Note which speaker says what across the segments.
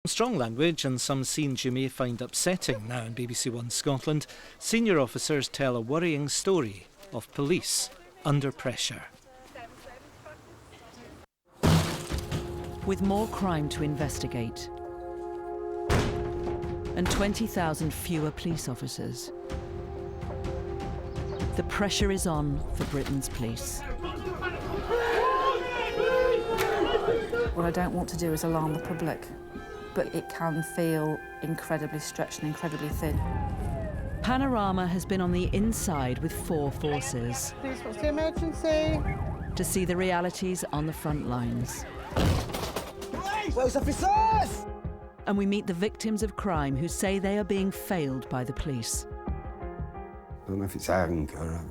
Speaker 1: Strong language and some scenes you may find upsetting now on BBC One Scotland. Senior officers tell a worrying story of police under pressure.
Speaker 2: With more crime to investigate and 20,000 fewer police officers, the pressure is on for Britain's police.
Speaker 3: What I don't want to do is alarm the public, but it can feel incredibly stretched and incredibly thin.
Speaker 2: Panorama has been on the inside with 4 forces
Speaker 4: Please, what's the emergency?
Speaker 2: to see the realities on the front lines.
Speaker 5: Police officers!
Speaker 2: And we meet the victims of crime who say they are being failed by the police.
Speaker 6: I don't know if it's anger.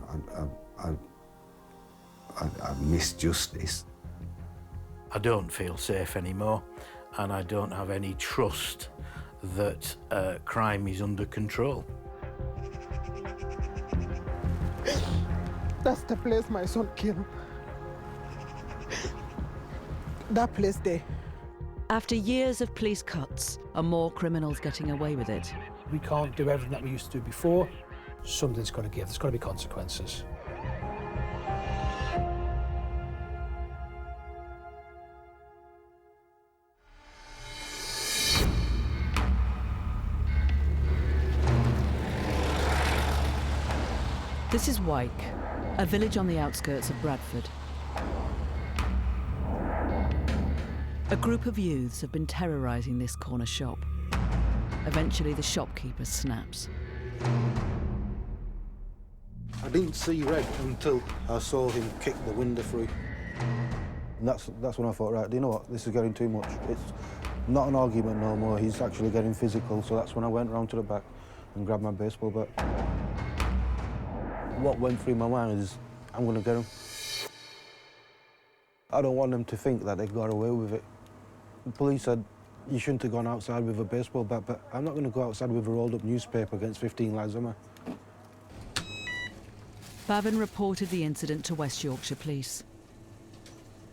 Speaker 6: I miss justice.
Speaker 7: I don't feel safe anymore, and I don't have any trust that crime is under control.
Speaker 4: That's the place my son killed. That place there.
Speaker 2: After years of police cuts, are more criminals getting away with it?
Speaker 8: We can't do everything that we used to do before. Something's got to give. There's got to be consequences.
Speaker 2: This is Wyke, a village on the outskirts of Bradford. A group of youths have been terrorising this corner shop. Eventually, the shopkeeper snaps.
Speaker 9: I didn't see Red until I saw him kick the window through.
Speaker 10: And that's when I thought, right, do you know what, this is getting too much. It's not an argument no more, he's actually getting physical, so that's when I went round to the back and grabbed my baseball bat. What went through my mind is, I'm going to get him. I don't want them to think that they got away with it. The police said, you shouldn't have gone outside with a baseball bat, but I'm not going to go outside with a rolled-up newspaper against 15 lads, am I?
Speaker 2: Bavin reported the incident to West Yorkshire Police.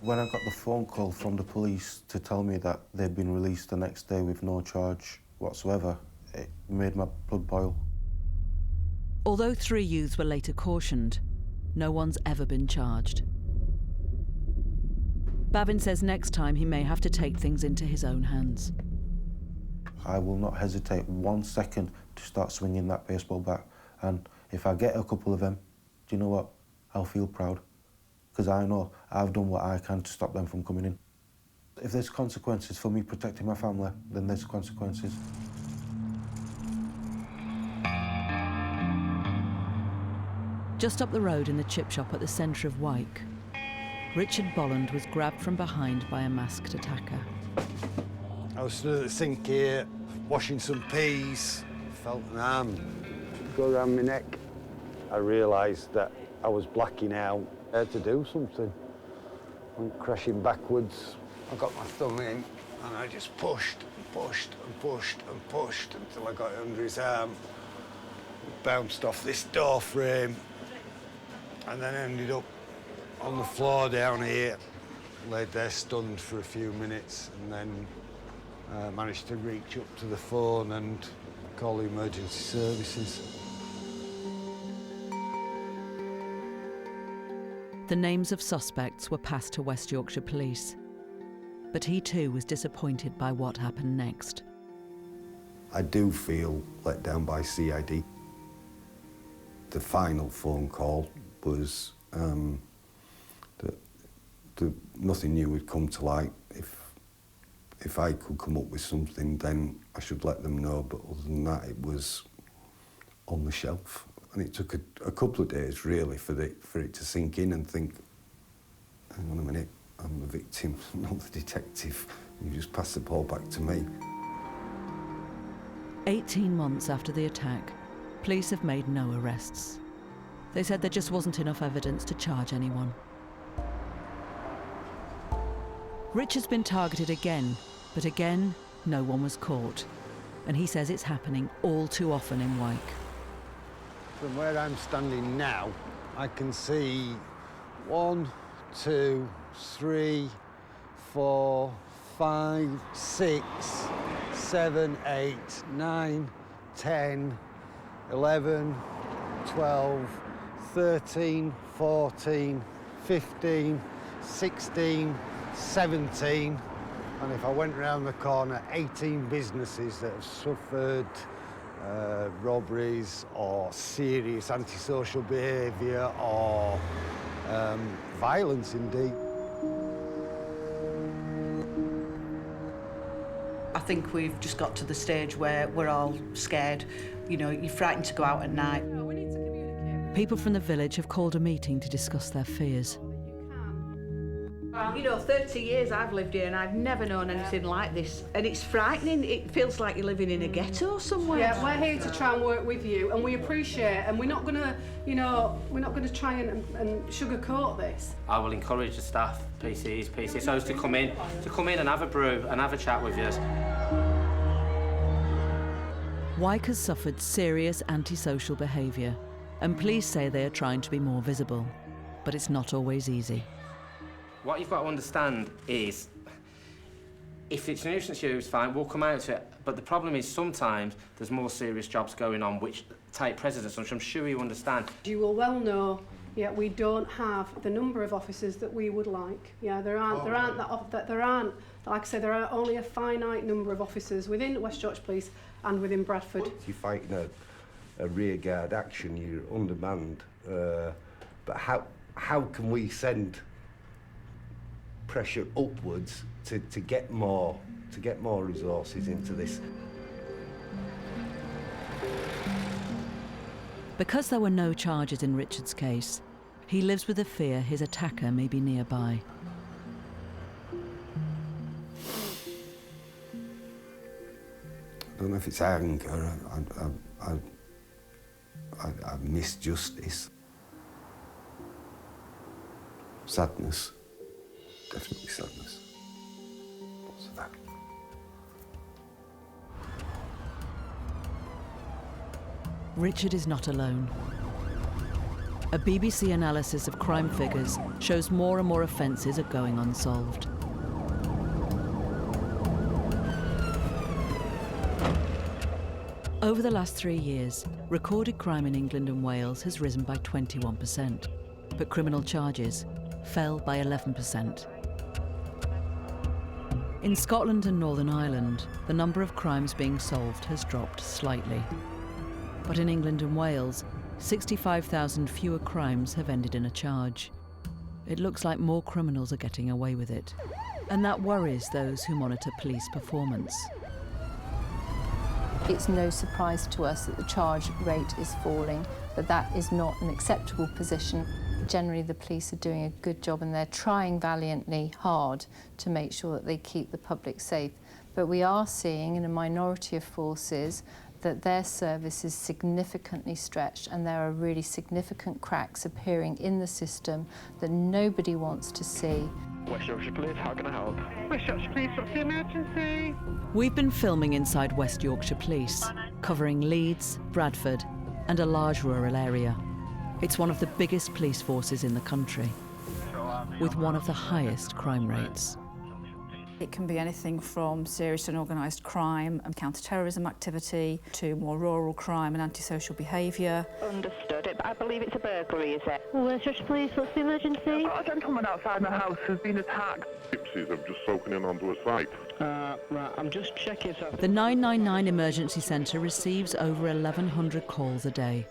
Speaker 10: When I got the phone call from the police to tell me that they'd been released the next day with no charge whatsoever, it made my blood boil.
Speaker 2: Although 3 youths were later cautioned, no one's ever been charged. Bavin says next time he may have to take things into his own hands.
Speaker 10: I will not hesitate 1 second to start swinging that baseball bat. And if I get a couple of them, do you know what? I'll feel proud. Because I know I've done what I can to stop them from coming in. If there's consequences for me protecting my family, then there's consequences.
Speaker 2: Just up the road in the chip shop at the centre of Wyke, Richard Bolland was grabbed from behind by a masked attacker.
Speaker 9: I was stood at the sink here, washing some peas, felt an arm go around my neck. I realised that I was blacking out. I had to do something. Went crashing backwards. I got my thumb in and I just pushed and pushed and pushed and pushed until I got it under his arm. Bounced off this door frame and then ended up on the floor down here. Laid there stunned for a few minutes and then managed to reach up to the phone and call the emergency services.
Speaker 2: The names of suspects were passed to West Yorkshire Police, but he too was disappointed by what happened next.
Speaker 6: I do feel let down by CID. The final phone call was that nothing new would come to light. If I could come up with something, then I should let them know, but other than that, it was on the shelf. And it took a couple of days, really, for it to sink in and think, hang on a minute, I'm the victim, not the detective. You just pass the ball back to me.
Speaker 2: 18 months after the attack, police have made no arrests. They said there just wasn't enough evidence to charge anyone. Richard's been targeted again, but again, no one was caught. And he says it's happening all too often in Wyke.
Speaker 9: From where I'm standing now, I can see 1, 2, 3, 4, 5, 6, 7, 8, 9, 10, 11, 12, 13, 14, 15, 16, 17, and if I went round the corner, 18 businesses that have suffered robberies or serious antisocial behaviour or violence indeed.
Speaker 11: I think we've just got to the stage where we're all scared. You know, you're frightened to go out at night.
Speaker 2: People from the village have called a meeting to discuss their fears.
Speaker 11: You know, 30 years I've lived here and I've never known anything like this. And it's frightening. It feels like you're living in a ghetto somewhere.
Speaker 12: Yeah, we're here to try and work with you, and we appreciate, and we're not going to, you know, we're not going to try and sugarcoat this.
Speaker 13: I will encourage the staff, PCSOs, to come in and have a brew and have a chat with you.
Speaker 2: Wyke has suffered serious antisocial behaviour, and police say they are trying to be more visible, but it's not always easy.
Speaker 13: What you've got to understand is, if it's a nuisance use, fine, we'll come out to it. But the problem is sometimes there's more serious jobs going on which take precedence, which I'm sure you understand.
Speaker 12: You will well know, yeah, we don't have the number of officers that we would like. Yeah, there aren't, like I say, there are only a finite number of officers within West Yorkshire Police and within Bradford.
Speaker 9: You're fighting a rearguard action, you're undermanned. But how can we send pressure upwards to get more resources into this?
Speaker 2: Because there were no charges in Richard's case, he lives with the fear his attacker may be nearby.
Speaker 6: I don't know if it's anger. I miss justice. Sadness. Definitely sadness. So that.
Speaker 2: Richard is not alone. A BBC analysis of crime figures shows more and more offences are going unsolved. Over the last 3 years, recorded crime in England and Wales has risen by 21%, but criminal charges fell by 11%. In Scotland and Northern Ireland, the number of crimes being solved has dropped slightly. But in England and Wales, 65,000 fewer crimes have ended in a charge. It looks like more criminals are getting away with it. And that worries those who monitor police performance.
Speaker 14: It's no surprise to us that the charge rate is falling, but that is not an acceptable position. Generally, the police are doing a good job and they're trying valiantly hard to make sure that they keep the public safe. But we are seeing in a minority of forces that their service is significantly stretched and there are really significant cracks appearing in the system that nobody wants to see.
Speaker 15: West Yorkshire Police, how can I help? West Yorkshire Police, what's the emergency?
Speaker 2: We've been filming inside West Yorkshire Police, covering Leeds, Bradford and a large rural area. It's one of the biggest police forces in the country, with one of the highest crime rates.
Speaker 3: It can be anything from serious and organised crime and counter-terrorism activity to more rural crime and antisocial behaviour.
Speaker 15: Understood it, but I believe it's a burglary, is it?
Speaker 16: West Yorkshire Police, what's the emergency?
Speaker 15: A gentleman outside my house has been attacked.
Speaker 17: Gypsies have just broken in onto a site.
Speaker 15: Right, I'm just checking something.
Speaker 2: The 999 Emergency Centre receives over 1,100 calls a day.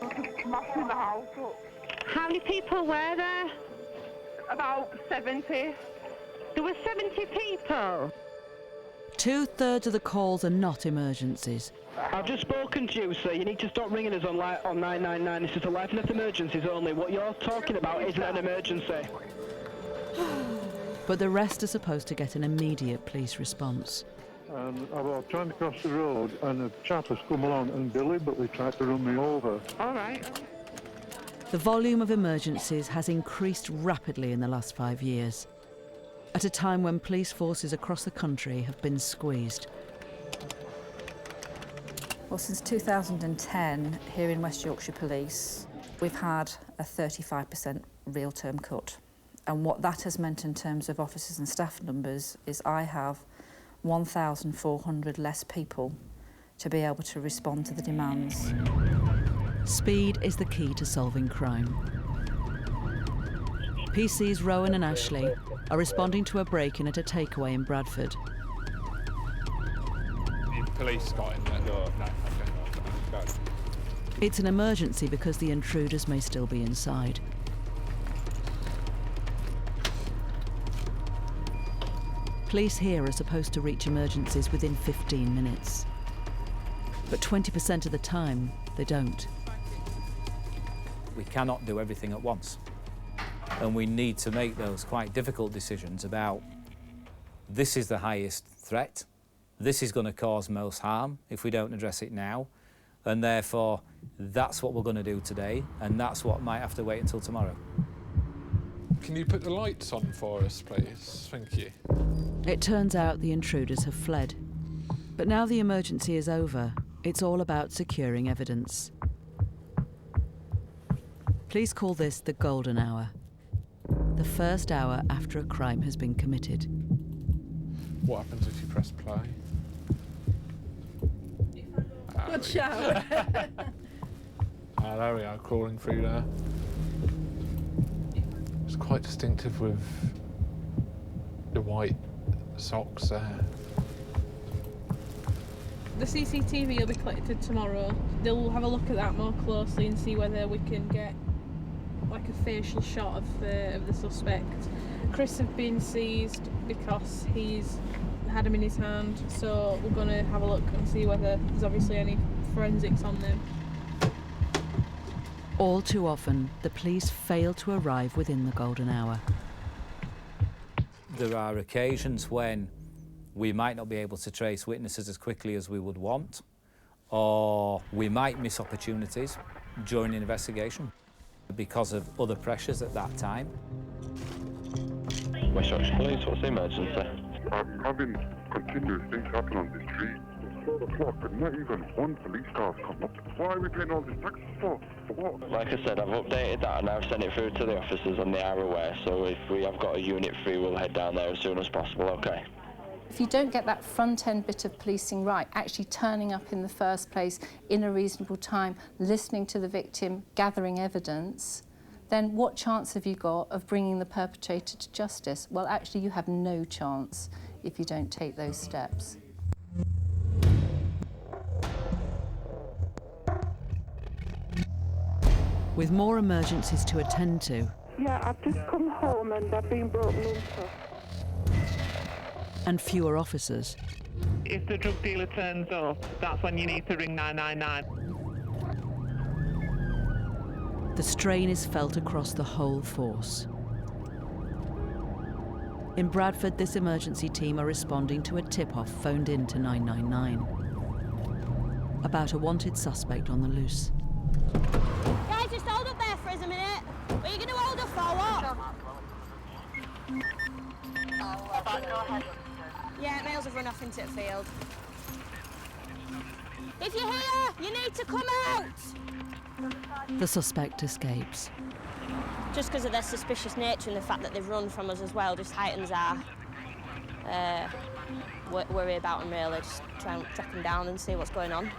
Speaker 15: Smashing the house up.
Speaker 16: How many people were there?
Speaker 15: About 70.
Speaker 16: There were 70 people.
Speaker 2: 2/3 of the calls are not emergencies.
Speaker 15: I've just spoken to you, sir. You need to stop ringing us on 999. This is a life and death emergencies only. What you're talking about isn't an emergency.
Speaker 2: But the rest are supposed to get an immediate police response.
Speaker 17: And I was trying to cross the road and a chap has come along and deliberately tried to run me over.
Speaker 15: All right.
Speaker 2: The volume of emergencies has increased rapidly in the last 5 years, at a time when police forces across the country have been squeezed.
Speaker 3: Well, since 2010, here in West Yorkshire Police, we've had a 35% real term cut. And what that has meant in terms of officers and staff numbers is I have 1,400 less people to be able to respond to the demands.
Speaker 2: Speed is the key to solving crime. PC's Rowan and Ashley are responding to a break-in at a takeaway in Bradford.
Speaker 18: The police got in there? No, okay.
Speaker 2: It's an emergency because the intruders may still be inside. Police here are supposed to reach emergencies within 15 minutes. But 20% of the time, they don't.
Speaker 19: We cannot do everything at once. And we need to make those quite difficult decisions about this is the highest threat, this is going to cause most harm if we don't address it now, and therefore that's what we're going to do today, and that's what might have to wait until tomorrow.
Speaker 18: Can you put the lights on for us, please? Thank you.
Speaker 2: It turns out the intruders have fled. But now the emergency is over, it's all about securing evidence. Police call this the golden hour. The first hour after a crime has been committed.
Speaker 18: What happens if you press play?
Speaker 12: Good shout.
Speaker 18: There we are, crawling through there. It's quite distinctive with the white socks there.
Speaker 20: The CCTV will be collected tomorrow. They'll have a look at that more closely and see whether we can get like a facial shot of the suspect. Chris have been seized because he's had him in his hand, so we're going to have a look and see whether there's obviously any forensics on them.
Speaker 2: All too often, the police fail to arrive within the golden hour.
Speaker 19: There are occasions when we might not be able to trace witnesses as quickly as we would want, or we might miss opportunities during an investigation because of other pressures at that time.
Speaker 21: West Yorkshire Police, what's the emergency?
Speaker 22: I'm having continuous things happen on this street. It's 4 o'clock and not even one police car's come up. Why are we paying all these taxes for? For what?
Speaker 21: Like I said, I've updated that and I've sent it through to the officers and they are aware, so if we have got a unit free, we'll head down there as soon as possible, okay?
Speaker 14: If you don't get that front end bit of policing right, actually turning up in the first place in a reasonable time, listening to the victim, gathering evidence, then what chance have you got of bringing the perpetrator to justice? Well, actually, you have no chance if you don't take those steps.
Speaker 2: With more emergencies to attend to,
Speaker 16: Yeah, I've just come home and I've been broken into.
Speaker 2: and fewer officers,
Speaker 23: If the drug dealer turns up, that's when you need to ring 999.
Speaker 2: the strain is felt across the whole force. In Bradford, this emergency team are responding to a tip-off phoned in to 999 about a wanted suspect on the loose.
Speaker 24: Guys, just hold up there for us a minute. What are you going to hold up for? What? Yeah, males have run off into the field. If you're here, you need to come out!
Speaker 2: The suspect escapes.
Speaker 24: Just because of their suspicious nature and the fact that they've run from us as well just heightens our worry about them, really. Just try and track them down and see what's going on.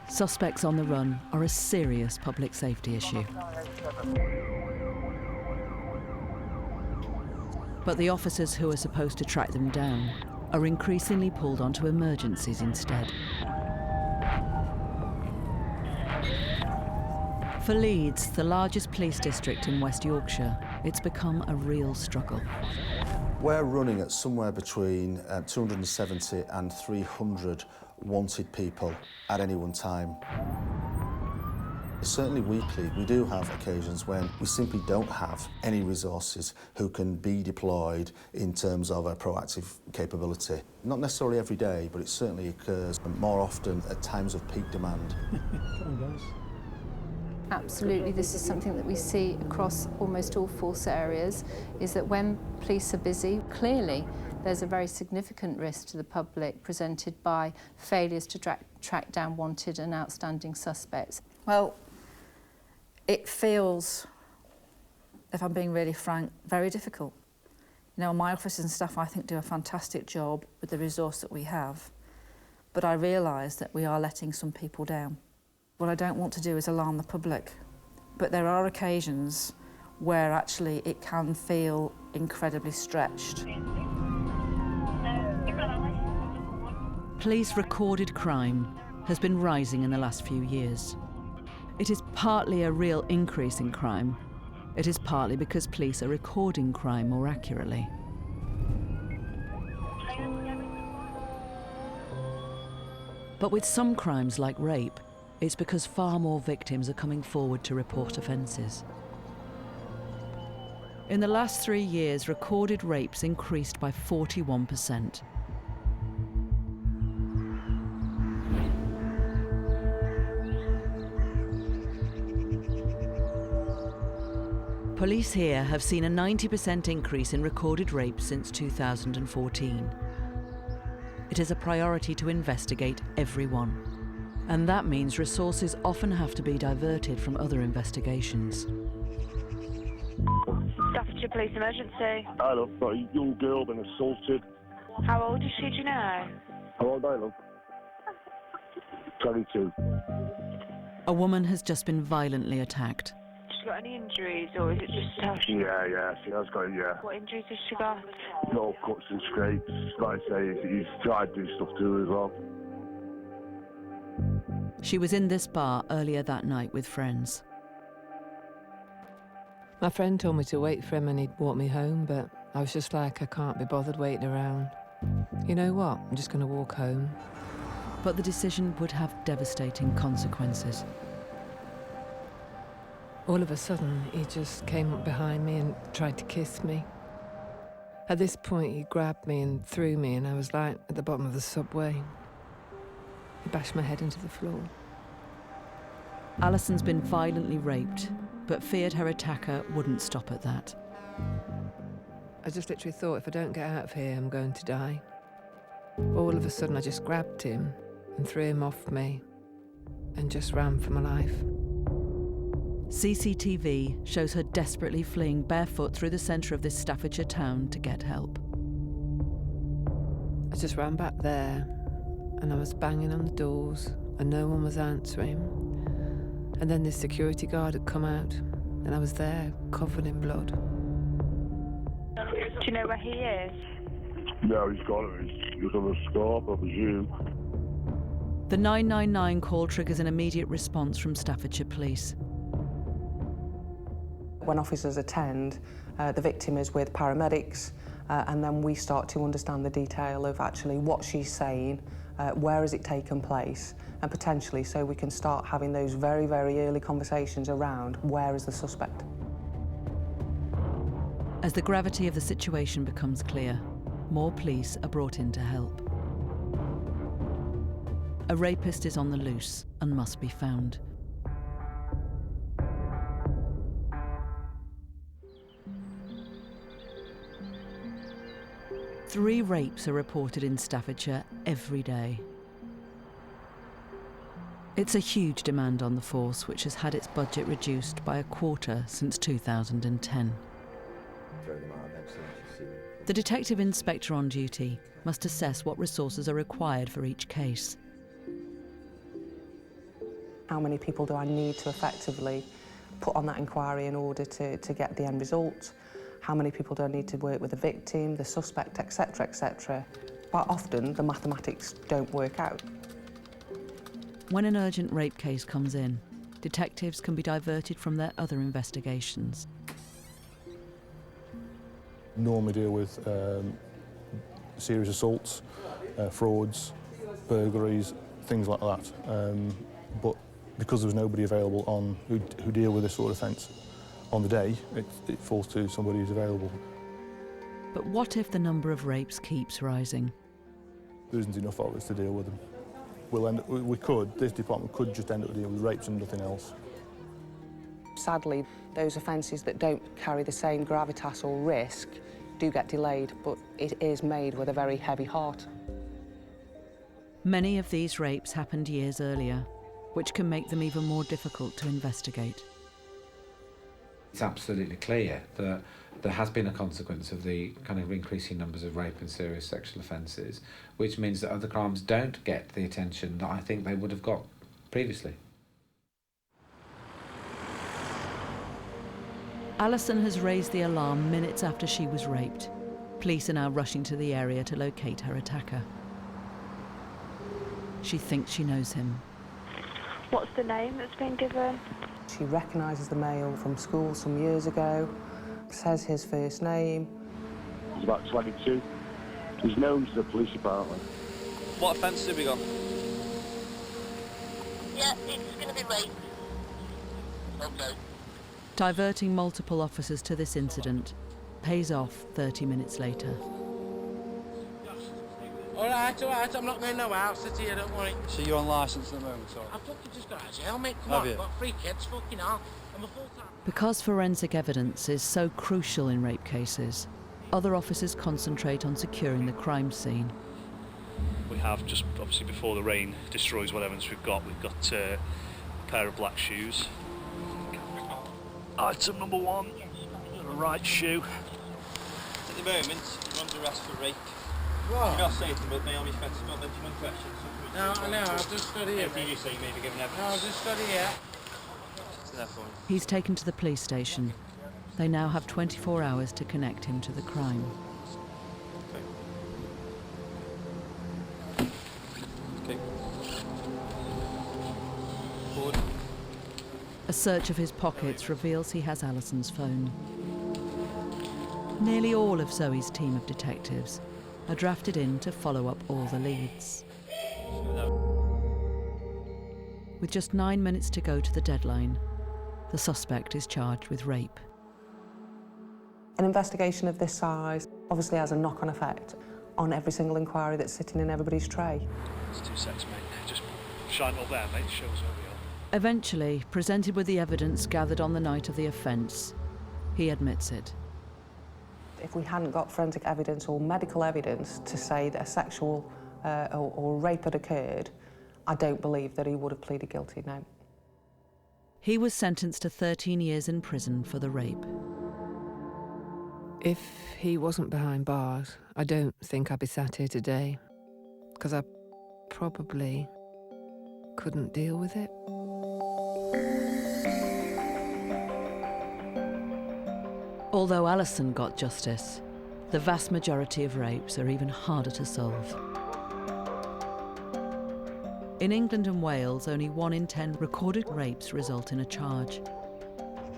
Speaker 2: Suspects on the run are a serious public safety issue. But the officers who are supposed to track them down are increasingly pulled onto emergencies instead. For Leeds, the largest police district in West Yorkshire, it's become a real struggle.
Speaker 10: We're running at somewhere between 270 and 300 wanted people at any one time. Certainly weekly, we do have occasions when we simply don't have any resources who can be deployed in terms of a proactive capability. Not necessarily every day, but it certainly occurs more often at times of peak demand.
Speaker 8: Come on, guys.
Speaker 14: Absolutely, this is something that we see across almost all force areas, is that when police are busy, clearly there's a very significant risk to the public presented by failures to track down wanted and outstanding suspects.
Speaker 3: Well, it feels, if I'm being really frank, very difficult. You know, my officers and staff, I think, do a fantastic job with the resource that we have. But I realise that we are letting some people down. What I don't want to do is alarm the public. But there are occasions where actually it can feel incredibly stretched.
Speaker 2: Police recorded crime has been rising in the last few years. It is partly a real increase in crime. It is partly because police are recording crime more accurately. But with some crimes like rape, it's because far more victims are coming forward to report offences. In the last 3 years, recorded rapes increased by 41%. Police here have seen a 90% increase in recorded rapes since 2014. It is a priority to investigate every one. And that means resources often have to be diverted from other investigations.
Speaker 1: Staffordshire Police Emergency.
Speaker 4: Hello, I've got a young girl been assaulted.
Speaker 1: How old is she, do you know?
Speaker 4: How old are you? 22.
Speaker 2: A woman has just been violently attacked.
Speaker 1: Has she got any injuries, or is it just how she...
Speaker 4: Yeah, she has got, yeah.
Speaker 1: What injuries has she got?
Speaker 4: No cuts and scrapes. Like I say, he's tried to do stuff to her as well.
Speaker 2: She was in this bar earlier that night with friends.
Speaker 5: My friend told me to wait for him and he'd walk me home, but I was just like, I can't be bothered waiting around. You know what? I'm just going to walk home.
Speaker 2: But the decision would have devastating consequences.
Speaker 5: All of a sudden, he just came up behind me and tried to kiss me. At this point, he grabbed me and threw me, and I was like at the bottom of the subway. He bashed my head into the floor.
Speaker 2: Alison's been violently raped, but feared her attacker wouldn't stop at that.
Speaker 5: I just literally thought, if I don't get out of here, I'm going to die. All of a sudden, I just grabbed him and threw him off me and just ran for my life.
Speaker 2: CCTV shows her desperately fleeing barefoot through the centre of this Staffordshire town to get help.
Speaker 5: I just ran back there and I was banging on the doors and no one was answering. And then this security guard had come out and I was there, covered in blood.
Speaker 1: Do you know where he is?
Speaker 4: No, he's got it. He's on the stop, I presume.
Speaker 2: The 999 call triggers an immediate response from Staffordshire Police.
Speaker 7: When officers attend, the victim is with paramedics, and then we start to understand the detail of actually what she's saying, where has it taken place, and potentially so we can start having those very, very early conversations around where is the suspect.
Speaker 2: As the gravity of the situation becomes clear, more police are brought in to help. A rapist is on the loose and must be found. Three rapes are reported in Staffordshire every day. It's a huge demand on the force, which has had its budget reduced by a quarter since 2010. The detective inspector on duty must assess what resources are required for each case.
Speaker 7: How many people do I need to effectively put on that inquiry in order to get the end result? How many people do I need to work with the victim, the suspect, etc., etc.? Quite often, the mathematics don't work out.
Speaker 2: When an urgent rape case comes in, detectives can be diverted from their other investigations.
Speaker 25: Normally deal with serious assaults, frauds, burglaries, things like that. But because there was nobody available who deal with this sort of offence on the day, it falls to somebody who's available.
Speaker 2: But what if the number of rapes keeps rising?
Speaker 25: There isn't enough of us to deal with them. This department could just end up dealing with rapes and nothing else.
Speaker 7: Sadly, those offences that don't carry the same gravitas or risk do get delayed, but it is made with a very heavy heart.
Speaker 2: Many of these rapes happened years earlier, which can make them even more difficult to investigate.
Speaker 6: It's absolutely clear that there has been a consequence of the kind of increasing numbers of rape and serious sexual offences, which means that other crimes don't get the attention that I think they would have got previously.
Speaker 2: Alison has raised the alarm minutes after she was raped. Police are now rushing to the area to locate her attacker. She thinks she knows him.
Speaker 1: What's the name that's been given?
Speaker 7: She recognises the male from school some years ago, says his first name.
Speaker 4: He's about 22. He's known to the police department.
Speaker 9: What offence have we got?
Speaker 11: Yeah, it's going to be rape. Okay.
Speaker 2: Diverting multiple officers to this incident pays off 30 minutes later.
Speaker 11: All right, I'm not going nowhere. I'll sit here, don't worry.
Speaker 9: So you're on licence at the moment, sorry?
Speaker 11: I've fucking just got out of jail, mate. Come
Speaker 9: Have
Speaker 11: on,
Speaker 9: you?
Speaker 11: I've got 3 kids, fucking hell. I'm a full-time...
Speaker 2: Because forensic evidence is so crucial in rape cases, other officers concentrate on securing the crime scene.
Speaker 13: We have, just obviously before the rain destroys what evidence we've got a pair of black shoes. Item number 1, a right shoe.
Speaker 9: At the moment, you're under arrest for rape.
Speaker 11: What?
Speaker 9: You're not saying to me, may I be offensive about mental impressions?
Speaker 11: No, I know, I've just stood here.
Speaker 9: Everything you say you may be giving evidence.
Speaker 11: No, I'll just stood here.
Speaker 2: He's taken to the police station. They now have 24 hours to connect him to the crime.
Speaker 9: Okay. Forward.
Speaker 2: A search of his pockets reveals he has Alison's phone. Nearly all of Zoe's team of detectives are drafted in to follow up all the leads. With just 9 minutes to go to the deadline, the suspect is charged with rape.
Speaker 7: An investigation of this size obviously has a knock-on effect on every single inquiry that's sitting in everybody's tray.
Speaker 13: It's 2 seconds, mate. Just shine it up there, mate. Show us where we are.
Speaker 2: Eventually, presented with the evidence gathered on the night of the offence, he admits it.
Speaker 7: If we hadn't got forensic evidence or medical evidence to say that a sexual or rape had occurred, I don't believe that he would have pleaded guilty, no.
Speaker 2: He was sentenced to 13 years in prison for the rape.
Speaker 5: If he wasn't behind bars, I don't think I'd be sat here today, because I probably couldn't deal with it.
Speaker 2: Although Alison got justice, the vast majority of rapes are even harder to solve. In England and Wales, only 1 in 10 recorded rapes result in a charge.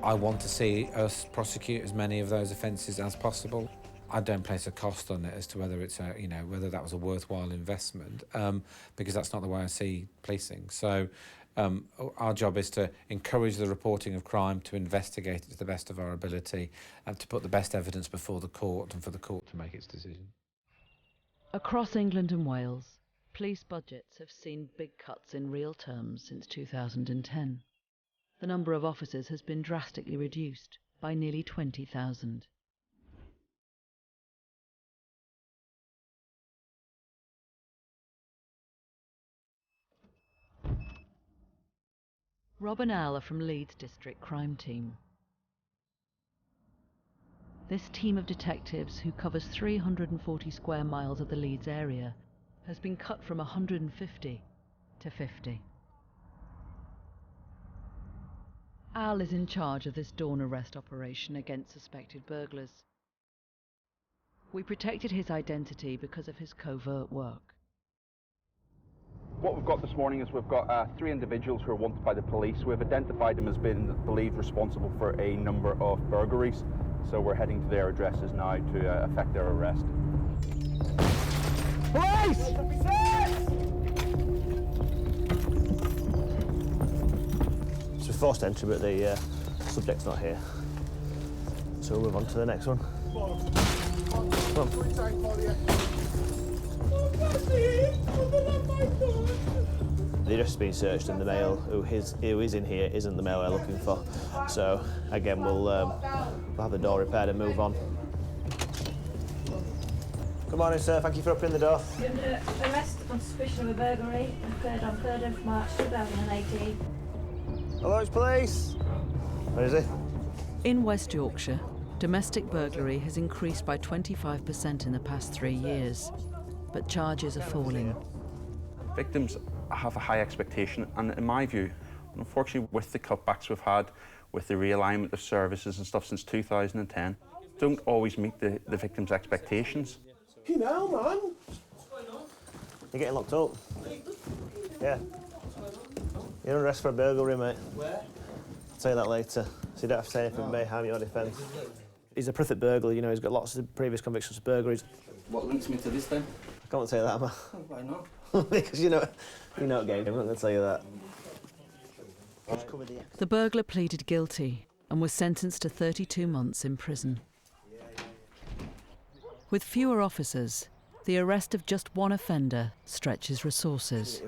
Speaker 6: I want to see us prosecute as many of those offences as possible. I don't place a cost on it as to whether it's a, whether that was a worthwhile investment, because that's not the way I see policing. So our job is to encourage the reporting of crime, to investigate it to the best of our ability, and to put the best evidence before the court and for the court to make its decision.
Speaker 2: Across England and Wales, police budgets have seen big cuts in real terms since 2010. The number of officers has been drastically reduced by nearly 20,000. Rob and Al are from Leeds District Crime Team. This team of detectives, who covers 340 square miles of the Leeds area, has been cut from 150 to 50. Al is in charge of this dawn arrest operation against suspected burglars. We protected his identity because of his covert work.
Speaker 17: What we've got this morning is we've got 3 individuals who are wanted by the police. We've identified them as being believed responsible for a number of burglaries. So we're heading to their addresses now to effect their arrest.
Speaker 11: Police!
Speaker 26: So forced entry, but the subject's not here. So we'll move on to the next one. Come on. The address has been searched and the male who is in here isn't the male we're looking for. So again, we'll have the door repaired and move on. Good morning, sir. Thank you for opening the door.
Speaker 27: You're under arrest on suspicion of a burglary occurred on 3rd of March 2018.
Speaker 26: Hello, it's police. Where is he?
Speaker 2: In West Yorkshire, domestic burglary has increased by 25% in the past 3 years, but charges are falling.
Speaker 17: Victims have a high expectation, and in my view, unfortunately with the cutbacks we've had, with the realignment of services and stuff since 2010, don't always meet the victims' expectations.
Speaker 26: You know, man. You're getting locked up. Yeah. You're under arrest for a burglary, mate. Where? I'll tell you that later. So you don't have to say anything may harm your defence. He's a prolific burglar, you know, he's got lots of previous convictions for burglaries.
Speaker 12: What links me to this then?
Speaker 26: I can't tell you that, man.
Speaker 12: Why not?
Speaker 26: Because you know game, I'm not going to tell you that.
Speaker 2: The burglar pleaded guilty and was sentenced to 32 months in prison. With fewer officers, the arrest of just one offender stretches resources.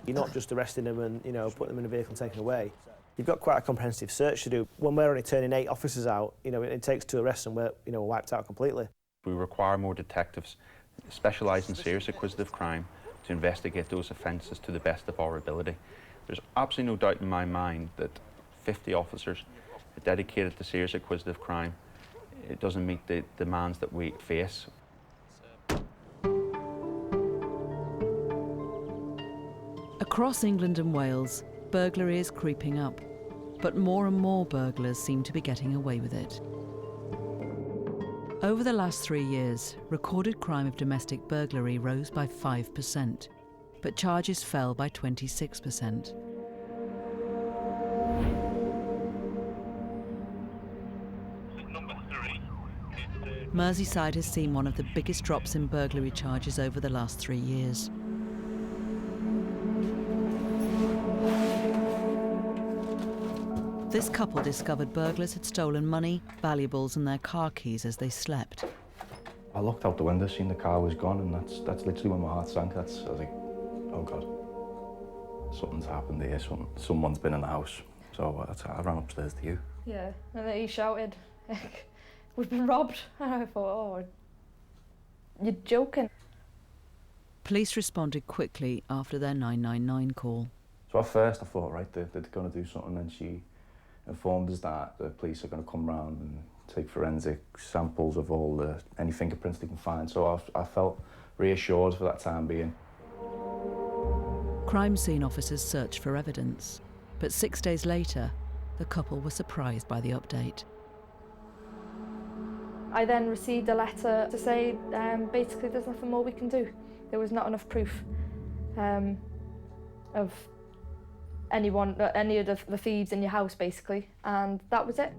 Speaker 26: You're not just arresting them and, you know, putting them in a vehicle and taking away. You've got quite a comprehensive search to do. When we're only turning 8 officers out, you know, it takes 2 arrests and we're, you know, wiped out completely.
Speaker 17: We require more detectives specialised in serious acquisitive crime to investigate those offences to the best of our ability. There's absolutely no doubt in my mind that 50 officers dedicated to serious acquisitive crime, it doesn't meet the demands that we face.
Speaker 2: Across England and Wales, burglary is creeping up, but more and more burglars seem to be getting away with it. Over the last 3 years, recorded crime of domestic burglary rose by 5%, but charges fell by 26%. Merseyside has seen one of the biggest drops in burglary charges over the last 3 years. This couple discovered burglars had stolen money, valuables and their car keys as they slept.
Speaker 15: I looked out the window, seen the car was gone, and that's literally when my heart sank. I was like, oh God, something's happened here, someone's been in the house. So I ran upstairs to you.
Speaker 27: Yeah, and then he shouted, we've been robbed. And I thought, oh, you're joking.
Speaker 2: Police responded quickly after their 999 call.
Speaker 15: So at first I thought, right, they're going to do something, and she informed us that the police are going to come round and take forensic samples of any fingerprints they can find. So I felt reassured for that time being.
Speaker 2: Crime scene officers searched for evidence, but 6 days later, the couple were surprised by the update.
Speaker 27: I then received a letter to say basically there's nothing more we can do. There was not enough proof of any of the thieves in your house, basically, and that was it.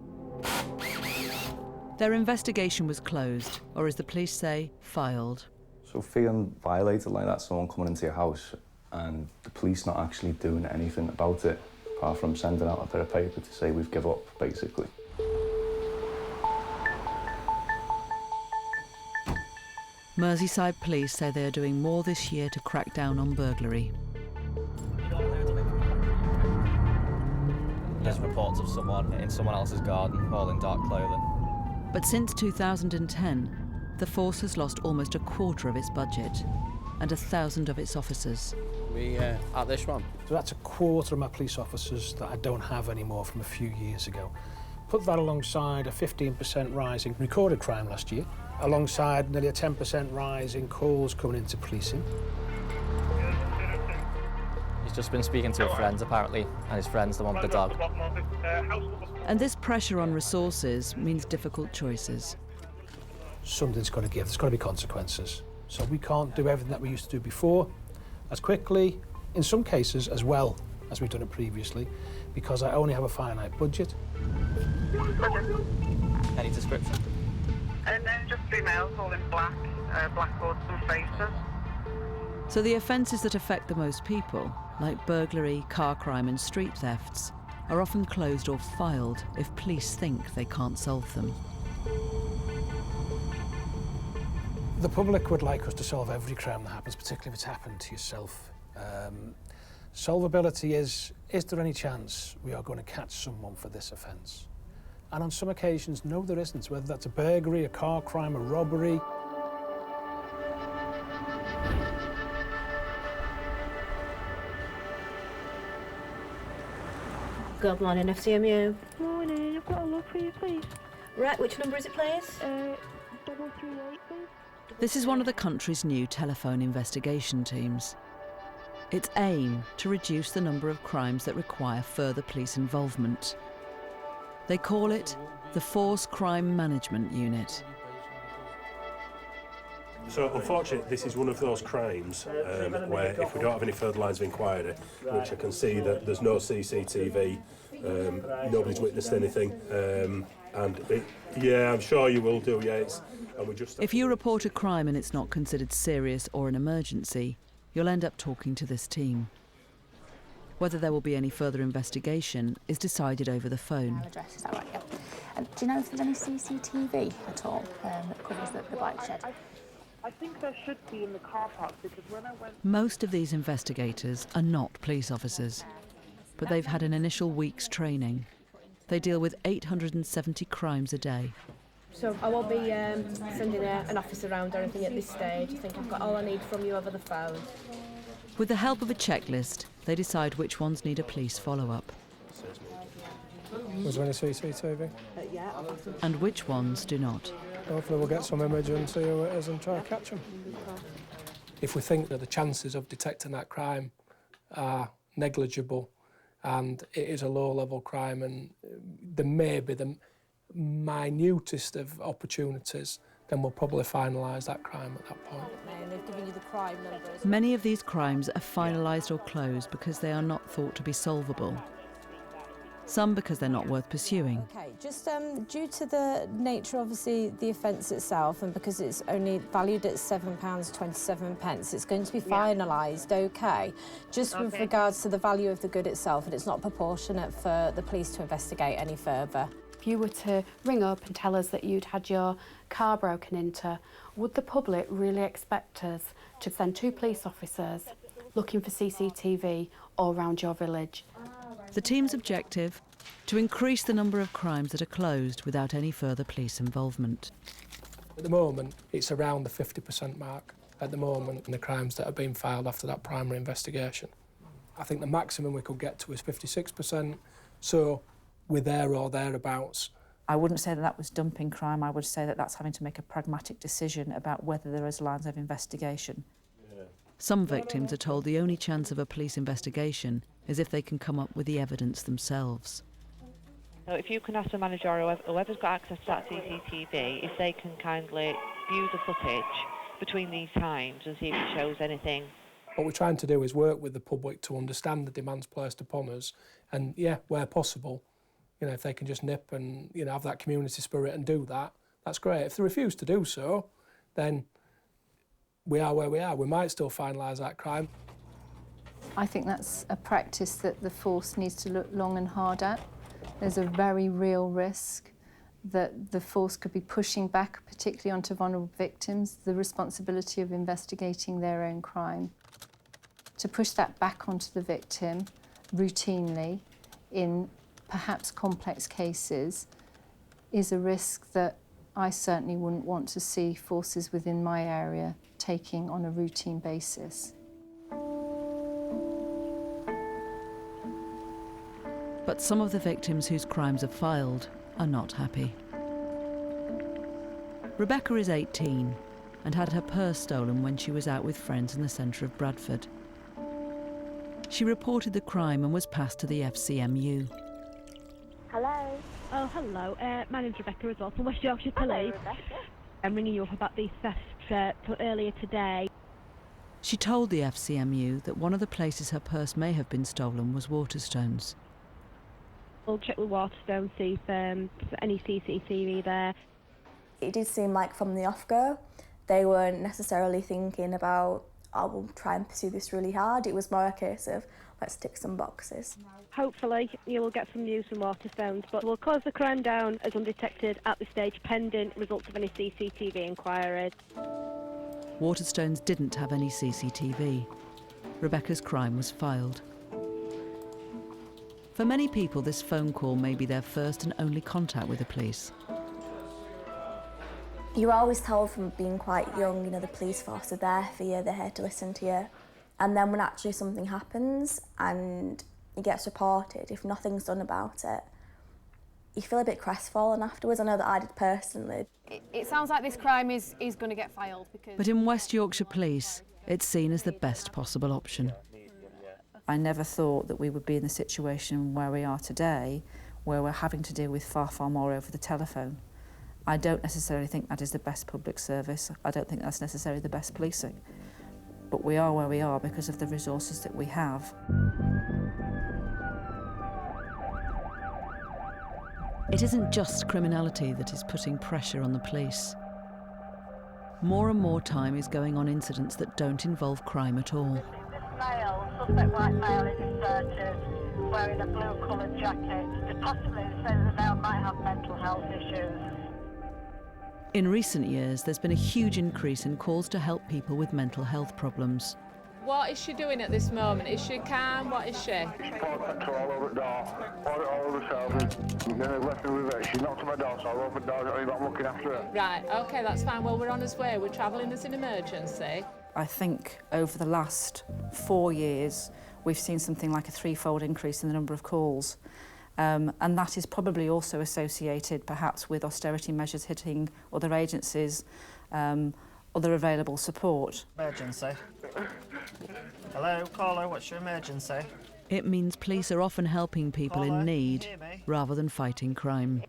Speaker 2: Their investigation was closed, or as the police say, filed.
Speaker 15: So feeling violated like that, someone coming into your house and the police not actually doing anything about it, apart from sending out a bit of paper to say we've given up, basically.
Speaker 2: Merseyside police say they are doing more this year to crack down on burglary.
Speaker 18: There's reports of someone in someone else's garden, all in dark clothing.
Speaker 2: But since 2010, the force has lost almost a quarter of its budget and 1,000 of its officers.
Speaker 8: We at this one. So that's a quarter of my police officers that I don't have anymore from a few years ago. Put that alongside a 15% rise in recorded crime last year, alongside nearly a 10% rise in calls coming into policing.
Speaker 18: He's just been speaking to his friends, apparently, and his friend's the one with the dog.
Speaker 2: And this pressure on resources means difficult choices.
Speaker 8: Something's got to give. There's got to be consequences. So we can't do everything that we used to do before as quickly, in some cases as well as we've done it previously, because I only have a finite budget.
Speaker 18: Any description?
Speaker 23: And then just females all in black, blackboards and faces.
Speaker 2: So the offences that affect the most people, like burglary, car crime and street thefts, are often closed or filed if police think they can't solve them.
Speaker 8: The public would like us to solve every crime that happens, particularly if it's happened to yourself. Solvability is there any chance we are going to catch someone for this offence? And on some occasions, no, there isn't, whether that's a burglary, a car crime, a robbery.
Speaker 10: Good morning, FCMU.
Speaker 1: Morning, I've got a look for you, please.
Speaker 10: Right, which number is it, please?
Speaker 1: 338, please.
Speaker 2: This is one of the country's new telephone investigation teams. Its aim to reduce the number of crimes that require further police involvement. They call it the Force Crime Management Unit.
Speaker 16: So unfortunately this is one of those crimes where if we don't have any further lines of inquiry, which I can see that there's no CCTV, nobody's witnessed anything, yeah, I'm sure you will do, yeah. And we just
Speaker 2: If you report a crime and it's not considered serious or an emergency, you'll end up talking to this team. Whether there will be any further investigation is decided over the phone.
Speaker 19: Address, is that right? Yeah. Do you know if there's any CCTV at all that covers the bike shed?
Speaker 23: I think there should be in the car park because when I went...
Speaker 2: Most of these investigators are not police officers, but they've had an initial week's training. They deal with 870 crimes a day.
Speaker 27: So I won't be sending an officer around or anything at this stage. I think I've got all I need from you over the phone.
Speaker 2: With the help of a checklist, they decide which ones need a police follow-up.
Speaker 8: Was there any CCTV?
Speaker 27: Yeah.
Speaker 2: And which ones do not.
Speaker 8: Hopefully we'll get some image and see who it is and try to catch them. If we think that the chances of detecting that crime are negligible and it is a low-level crime and there may be the minutest of opportunities, then we'll probably finalise that crime at that point.
Speaker 27: And they've given you the crime numbers.
Speaker 2: Many of these crimes are finalised or closed because they are not thought to be solvable. Some because they're not worth pursuing.
Speaker 20: Okay, just due to the nature, obviously, the offence itself, and because it's only valued at £7.27, it's going to be finalised, okay? Just with regards to the value of the good itself, and it's not proportionate for the police to investigate any further.
Speaker 21: If you were to ring up and tell us that you'd had your car broken into, would the public really expect us to send 2 police officers looking for CCTV all around your village?
Speaker 2: The team's objective? To increase the number of crimes that are closed without any further police involvement.
Speaker 8: At the moment, it's around the 50% mark at the moment in the crimes that have been filed after that primary investigation. I think the maximum we could get to is 56%, so we're there or thereabouts.
Speaker 3: I wouldn't say that that was dumping crime. I would say that that's having to make a pragmatic decision about whether there is lines of investigation.
Speaker 2: Some victims are told the only chance of a police investigation is if they can come up with the evidence themselves.
Speaker 22: So if you can ask the manager or whoever's got access to that CCTV, if they can kindly view the footage between these times and see if it shows anything.
Speaker 8: What we're trying to do is work with the public to understand the demands placed upon us and, yeah, where possible, you know, if they can just nip and, you know, have that community spirit and do that, that's great. If they refuse to do so, then we are where we are. We might still finalise that crime.
Speaker 14: I think that's a practice that the force needs to look long and hard at. There's a very real risk that the force could be pushing back, particularly onto vulnerable victims, the responsibility of investigating their own crime. To push that back onto the victim routinely in perhaps complex cases is a risk that I certainly wouldn't want to see forces within my area taking on a routine basis.
Speaker 2: But some of the victims whose crimes are filed are not happy. Rebecca is 18 and had her purse stolen when she was out with friends in the centre of Bradford. She reported the crime and was passed to the FCMU.
Speaker 1: Hello.
Speaker 24: Oh, hello. My name's Rebecca as well, from West Yorkshire Police. I'm ringing you up about the theft earlier today.
Speaker 2: She told the FCMU that one of the places her purse may have been stolen was Waterstones.
Speaker 24: We'll check with Waterstones, see if there's any CCTV there.
Speaker 28: It did seem like from the off-go, they weren't necessarily thinking about, oh, we'll try and pursue this really hard. It was more a case of, let's tick some boxes.
Speaker 24: Hopefully you will get some news from Waterstones, but we'll close the crime down as undetected at this stage, pending results of any CCTV inquiries.
Speaker 2: Waterstones didn't have any CCTV. Rebecca's crime was filed. For many people, this phone call may be their first and only contact with the police.
Speaker 28: You're always told from being quite young, you know, the police force are there for you, they're here to listen to you. And then when actually something happens and it gets reported, if nothing's done about it, you feel a bit crestfallen afterwards. I know that I did personally.
Speaker 4: It sounds like this crime is going to get filed because...
Speaker 2: But in West Yorkshire Police, it's seen as the best possible option.
Speaker 3: I never thought that we would be in the situation where we are today, where we're having to deal with far, far more over the telephone. I don't necessarily think that is the best public service. I don't think that's necessarily the best policing. But we are where we are because of the resources that we have.
Speaker 2: It isn't just criminality that is putting pressure on the police. More and more time is going on incidents that don't involve crime at all.
Speaker 23: Male, suspect white male is inserted, wearing a blue-coloured jacket. Possibly they say that the male might have mental health issues.
Speaker 2: In recent years, there's been a huge increase in calls to help people with mental health problems.
Speaker 5: What is she doing at this moment? Is she calm? What is she?
Speaker 6: She's put petrol all over the door, poured it all over herself, and then I left her with it. She knocked on my door, so I opened the door, I'm looking after her.
Speaker 5: Right, OK, that's fine. Well, we're on his way. We're travelling as an emergency.
Speaker 3: I think over the last 4 years, we've seen something like a threefold increase in the number of calls. And that is probably also associated perhaps with austerity measures hitting other agencies, other available support.
Speaker 26: Emergency. Hello, caller, what's your emergency?
Speaker 2: It means police are often helping people in need rather than fighting crime.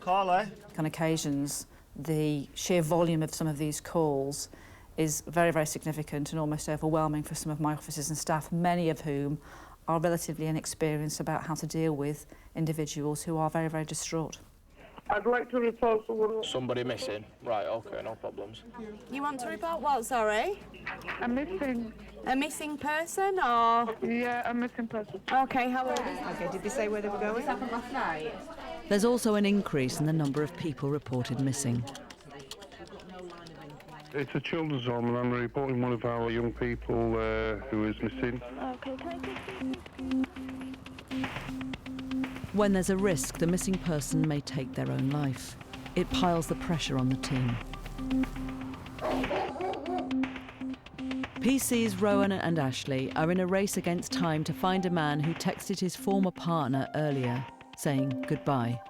Speaker 26: Caller.
Speaker 3: On occasions, the sheer volume of some of these calls is very, very significant and almost overwhelming for some of my officers and staff, many of whom are relatively inexperienced about how to deal with individuals who are very, very distraught.
Speaker 6: I'd like to report someone.
Speaker 7: Somebody missing. Right, OK, no problems.
Speaker 4: You want to report what, sorry?
Speaker 23: A missing.
Speaker 4: A missing person or...?
Speaker 23: Yeah, a missing person.
Speaker 4: OK, how old is it?
Speaker 10: OK, did they say where they were going?
Speaker 4: This happened last night.
Speaker 2: There's also an increase in the number of people reported missing.
Speaker 6: It's a children's home and I'm reporting one of our young people who is missing.
Speaker 1: Okay, can I take...
Speaker 2: When there's a risk, the missing person may take their own life. It piles the pressure on the team. PC's Rowan and Ashley are in a race against time to find a man who texted his former partner earlier, saying goodbye.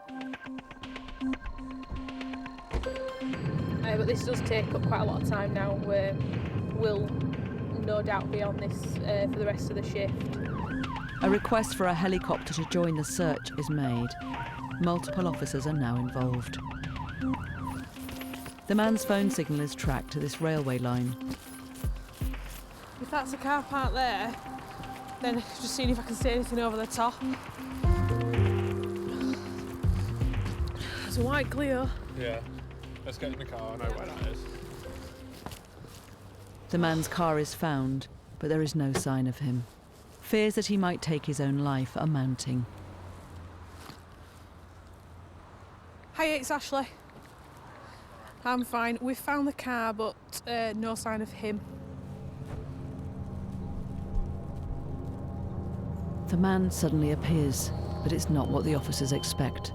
Speaker 27: But this does take up quite a lot of time now. We'll no doubt be on this for the rest of the shift.
Speaker 2: A request for a helicopter to join the search is made. Multiple officers are now involved. The man's phone signal is tracked to this railway line.
Speaker 5: If that's a car park there, then just seeing if I can see anything over the top. There's a white Clio.
Speaker 7: Yeah. Let's get in the car, I know where that is.
Speaker 2: The man's car is found, but there is no sign of him. Fears that he might take his own life are mounting.
Speaker 5: Hi, it's Ashley. I'm fine. We've found the car, but no sign of him.
Speaker 2: The man suddenly appears, but it's not what the officers expect.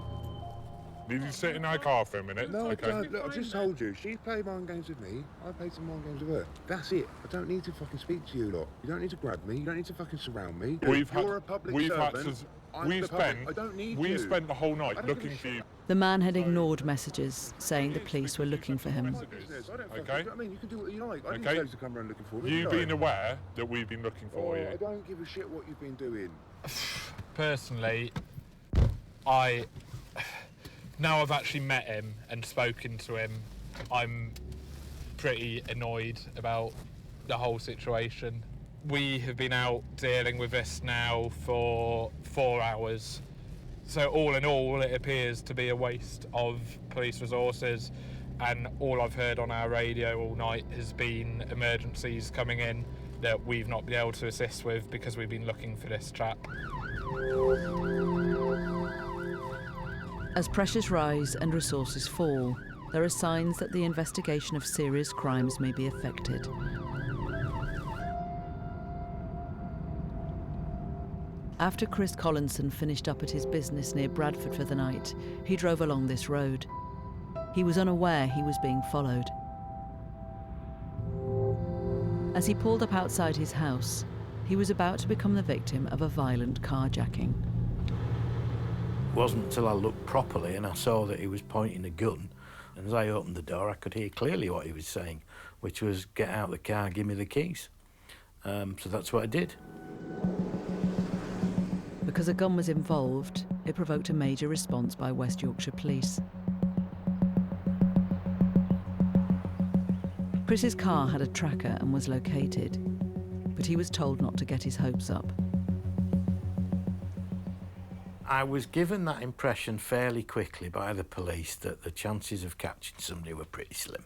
Speaker 7: Did you sit in our car for a minute?
Speaker 6: No,
Speaker 7: okay.
Speaker 6: I don't. Look, I just told you. She played mind games with me. I played some mind games with her. That's it. I don't need to fucking speak to you lot. You don't need to grab me. You don't need to fucking surround me. You're a public servant.
Speaker 7: We spent the whole night looking for you.
Speaker 2: The man had ignored messages saying the police were looking for him.
Speaker 7: Okay.
Speaker 6: I mean, you can do what you like. I didn't
Speaker 7: Okay.
Speaker 6: tell you to come around looking for me.
Speaker 7: You've been aware that we've been looking for you.
Speaker 6: I don't give a shit what you've been doing.
Speaker 7: Personally, now I've actually met him and spoken to him, I'm pretty annoyed about the whole situation. We have been out dealing with this now for 4 hours. So all in all, it appears to be a waste of police resources, and all I've heard on our radio all night has been emergencies coming in that we've not been able to assist with because we've been looking for this chap.
Speaker 2: As pressures rise and resources fall, there are signs that the investigation of serious crimes may be affected. After Chris Collinson finished up at his business near Bradford for the night, he drove along this road. He was unaware he was being followed. As he pulled up outside his house, he was about to become the victim of a violent carjacking.
Speaker 9: It wasn't until I looked properly and I saw that he was pointing a gun, and as I opened the door I could hear clearly what he was saying, which was, "Get out of the car, give me the keys." So that's what I did.
Speaker 2: Because a gun was involved, it provoked a major response by West Yorkshire Police. Chris's car had a tracker and was located, but he was told not to get his hopes up.
Speaker 9: I was given that impression fairly quickly by the police that the chances of catching somebody were pretty slim.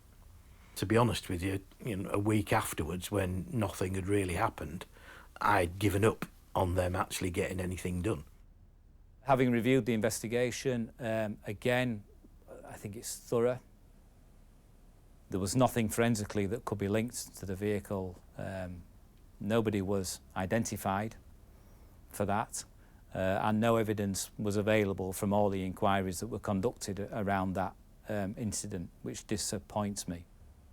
Speaker 9: To be honest with you, a week afterwards, when nothing had really happened, I'd given up on them actually getting anything done.
Speaker 11: Having reviewed the investigation, again, I think it's thorough. There was nothing forensically that could be linked to the vehicle. Nobody was identified for that, and no evidence was available from all the inquiries that were conducted around that incident, which disappoints me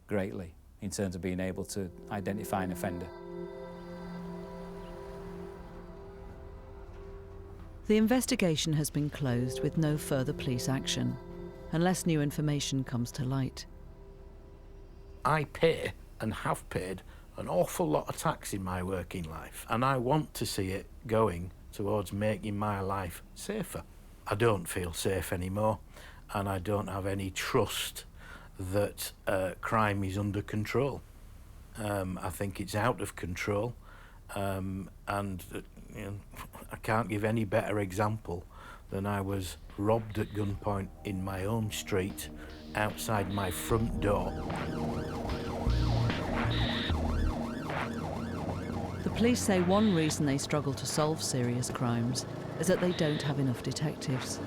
Speaker 11: greatly in terms of being able to identify an offender.
Speaker 2: The investigation has been closed with no further police action, unless new information comes to light.
Speaker 9: I pay and have paid an awful lot of tax in my working life, and I want to see it going towards making my life safer. I don't feel safe anymore, and I don't have any trust that crime is under control. I think it's out of control, and I can't give any better example than I was robbed at gunpoint in my own street outside my front door.
Speaker 2: The police say one reason they struggle to solve serious crimes is that they don't have enough detectives.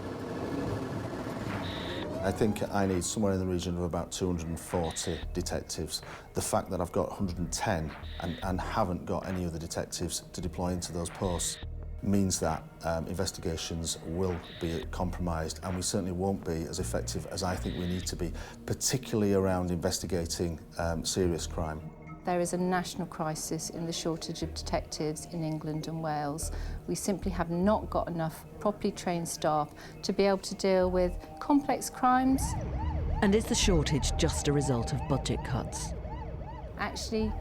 Speaker 12: I think I need somewhere in the region of about 240 detectives. The fact that I've got 110 and haven't got any other detectives to deploy into those posts means that investigations will be compromised, and we certainly won't be as effective as I think we need to be, particularly around investigating serious crime.
Speaker 14: There is a national crisis in the shortage of detectives in England and Wales. We simply have not got enough properly trained staff to be able to deal with complex crimes.
Speaker 2: And is the shortage just a result of budget cuts?
Speaker 14: Actually,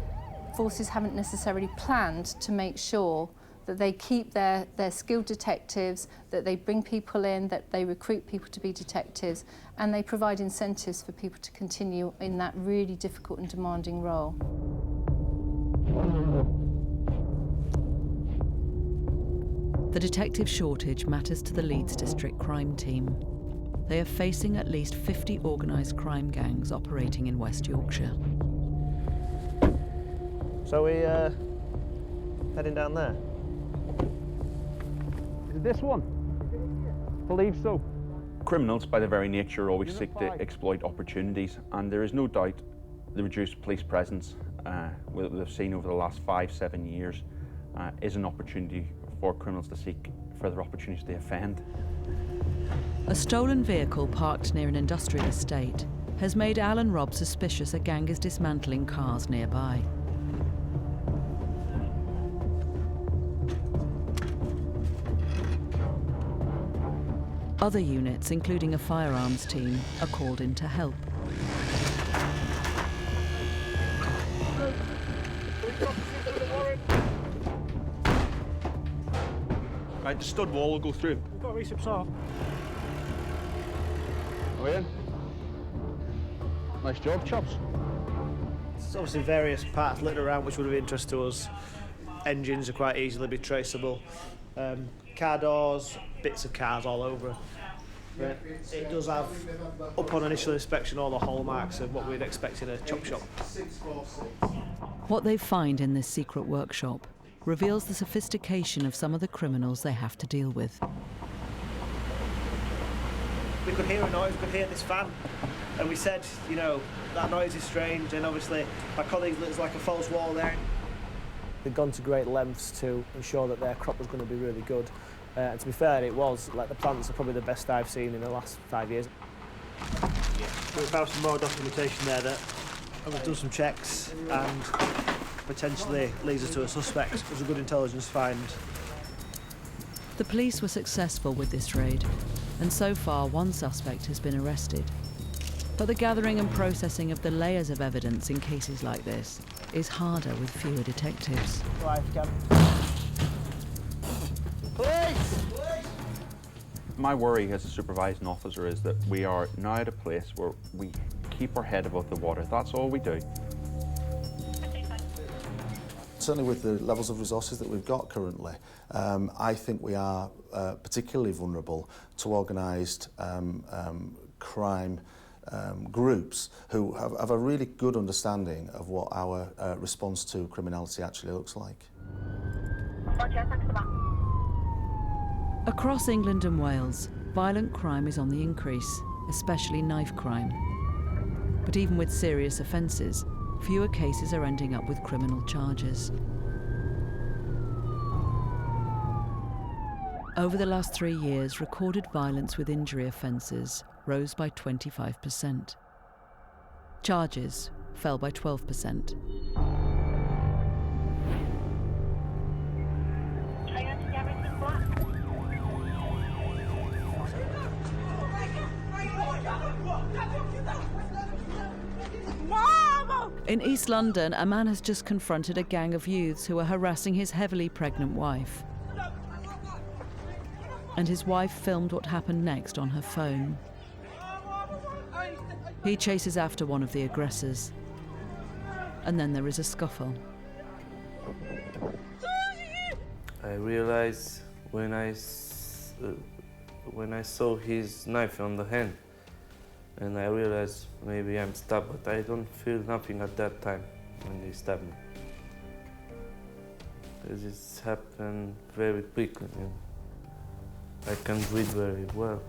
Speaker 14: forces haven't necessarily planned to make sure that they keep their skilled detectives, that they bring people in, that they recruit people to be detectives, and they provide incentives for people to continue in that really difficult and demanding role.
Speaker 2: The detective shortage matters to the Leeds District Crime Team. They are facing at least 50 organised crime gangs operating in West Yorkshire.
Speaker 26: So we heading down there?
Speaker 13: Is it this one? Believe so.
Speaker 15: Criminals, by their very nature, always seek to exploit opportunities, and there is no doubt the reduced police presence we've seen over the last 5-7 years is an opportunity for criminals to seek further opportunities to offend.
Speaker 2: A stolen vehicle parked near an industrial estate has made Alan Robb suspicious a gang is dismantling cars nearby. Other units, including a firearms team, are called in to help.
Speaker 15: Right, the stud wall will go through.
Speaker 13: We've got a recip saw.
Speaker 15: Are we in? Nice job, chops.
Speaker 26: There's obviously various parts littered around which would have interest to us. Engines are quite easily be traceable. Car doors, bits of cars all over. But it does have, upon initial inspection, all the hallmarks of what we'd expect in a chop shop.
Speaker 2: What they find in this secret workshop reveals the sophistication of some of the criminals they have to deal with.
Speaker 26: We could hear a noise, we could hear this van, and we said, you know, that noise is strange, and obviously my colleague, there's like a false wall there. They'd gone to great lengths to ensure that their crop was going to be really good. And to be fair, it was. Like, the plants are probably the best I've seen in the last 5 years. We found some more documentation there that we've done some checks, and potentially leads us to a suspect. It was a good intelligence find.
Speaker 2: The police were successful with this raid, and so far one suspect has been arrested. But the gathering and processing of the layers of evidence in cases like this is harder with fewer detectives.
Speaker 26: Police!
Speaker 15: My worry as a supervising officer is that we are now at a place where we keep our head above the water. That's all we do.
Speaker 12: Certainly with the levels of resources that we've got currently, I think we are particularly vulnerable to organised crime groups who have a really good understanding of what our response to criminality actually looks like.
Speaker 2: Across England and Wales, violent crime is on the increase, especially knife crime. But even with serious offences, fewer cases are ending up with criminal charges. Over the last 3 years, recorded violence with injury offences rose by 25%. Charges fell by 12%. In East London, a man has just confronted a gang of youths who are harassing his heavily pregnant wife. And his wife filmed what happened next on her phone. He chases after one of the aggressors. And then there is a scuffle.
Speaker 16: I realized when I saw his knife on the hand, and I realized maybe I'm stabbed, but I don't feel nothing at that time when they stabbed me. It just happened very quickly. And I can breathe very well.